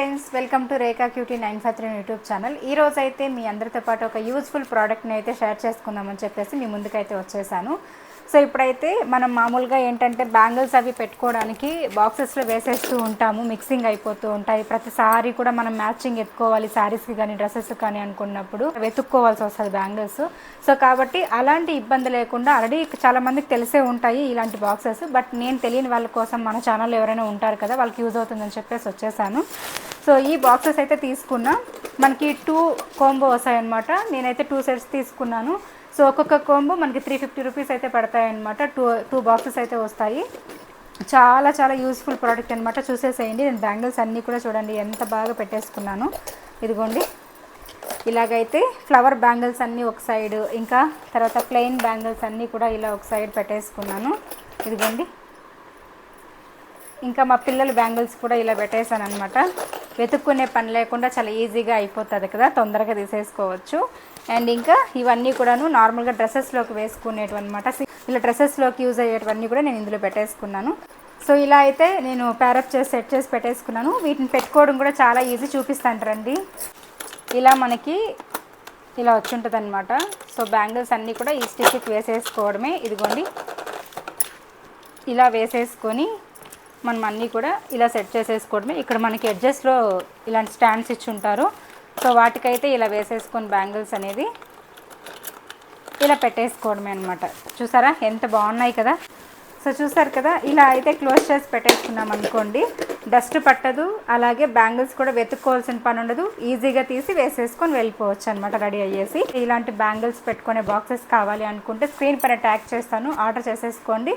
Friends, welcome to Rekha cutie 953 YouTube channel. ఈ రోజు అయితే మీ అందరితో పాటు ఒక యూజ్ఫుల్ ప్రోడక్ట్ని అయితే షేర్ చేసుకుందామని చెప్పేసి మీ ముందుకైతే వచ్చేసాను. సో ఇప్పుడైతే మనం మామూలుగా ఏంటంటే బ్యాంగిల్స్ అవి పెట్టుకోవడానికి బాక్సెస్లో వేసేస్తూ ఉంటాము, మిక్సింగ్ అయిపోతూ ఉంటాయి. ప్రతిసారి కూడా మనం మ్యాచింగ్ ఎత్తుకోవాలి శారీస్కి కానీ డ్రెస్సెస్ కానీ అనుకున్నప్పుడు వెతుక్కోవాల్సి వస్తుంది బ్యాంగిల్స్. సో కాబట్టి అలాంటి ఇబ్బంది లేకుండా ఆల్రెడీ చాలామందికి తెలిసే ఉంటాయి ఇలాంటి బాక్సెస్. బట్ నేను తెలియని వాళ్ళ కోసం మన ఛానల్లో ఎవరైనా ఉంటారు కదా, వాళ్ళకి యూజ్ అవుతుందని చెప్పేసి వచ్చేసాను. సో ఈ బాక్సెస్ అయితే తీసుకున్నా, మనకి 2 కాంబో వస్తాయన్నమాట. నేనైతే 2 సెట్స్ తీసుకున్నాను. సో ఒక్కొక్క కాంబో మనకి 350 రూపీస్ అయితే పడతాయన్నమాట. టూ బాక్సెస్ అయితే వస్తాయి. చాలా చాలా యూస్ఫుల్ ప్రోడక్ట్ అనమాట. చూసేసేయండి. నేను బ్యాంగిల్స్ అన్నీ కూడా చూడండి ఎంత బాగా పెట్టేసుకున్నాను. ఇదిగోండి, ఇలాగైతే ఫ్లవర్ బ్యాంగిల్స్ అన్నీ ఒక సైడ్, ఇంకా తర్వాత ప్లెయిన్ బ్యాంగిల్స్ అన్నీ కూడా ఇలా ఒక సైడ్ పెట్టేసుకున్నాను. ఇదిగోండి, ఇంకా మా పిల్లల బ్యాంగిల్స్ కూడా ఇలా పెట్టేశాను అనమాట. వెతుక్కునే పని లేకుండా చాలా ఈజీగా అయిపోతుంది కదా, తొందరగా తీసేసుకోవచ్చు. అండ్ ఇంకా ఇవన్నీ కూడాను నార్మల్గా డ్రెస్సెస్లోకి వేసుకునేటివి అనమాట. ఇలా డ్రెస్సెస్లోకి యూజ్ అయ్యేటివన్నీ కూడా నేను ఇందులో పెట్టేసుకున్నాను. సో ఇలా అయితే నేను ప్యారప్ చేసి సెట్ చేసి పెట్టేసుకున్నాను. వీటిని పెట్టుకోవడం కూడా చాలా ఈజీ, చూపిస్తాను రండి. ఇలా మనకి ఇలా వచ్చి ఉంటుంది అనమాట. సో బ్యాంగిల్స్ అన్నీ కూడా ఈ స్టిక్కి వేసేసుకోవడమే. ఇదిగోండి, ఇలా వేసేసుకొని మనం అన్నీ కూడా ఇలా సెట్ చేసేసుకోవడమే. ఇక్కడ మనకి ఎడ్జెస్లో ఇలాంటి స్టాండ్స్ ఇచ్చి ఉంటారు. సో వాటికైతే ఇలా వేసేసుకొని బ్యాంగిల్స్ అనేది ఇలా పెట్టేసుకోవడమే అనమాట. చూసారా ఎంత బాగున్నాయి కదా. సో చూసారు కదా, ఇలా అయితే క్లోజ్ చేసి పెట్టేసుకున్నాం అనుకోండి, డస్ట్ పట్టదు, అలాగే బ్యాంగిల్స్ కూడా వెతుక్కోవాల్సిన పని ఉండదు, ఈజీగా తీసి వేసేసుకొని వెళ్ళిపోవచ్చు అనమాట రెడీ అయ్యేసి. ఇలాంటి బ్యాంగిల్స్ పెట్టుకునే బాక్సెస్ కావాలి అనుకుంటే స్క్రీన్ పైన ట్యాగ్ చేస్తాను, ఆర్డర్ చేసేసుకోండి.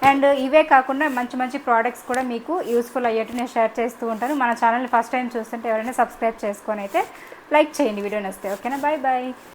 అండ్ ఇవే కాకుండా మంచి మంచి ప్రోడక్ట్స్ కూడా మీకు యూస్ఫుల్ అయ్యేట్టు నేను షేర్ చేస్తూ ఉంటాను. మన ఛానల్ని ఫస్ట్ టైం చూస్తుంటే ఎవరైనా సబ్స్క్రైబ్ చేసుకొని అయితే లైక్ చేయండి, వీడియో నచ్చితే. ఓకేనా, బాయ్ బాయ్.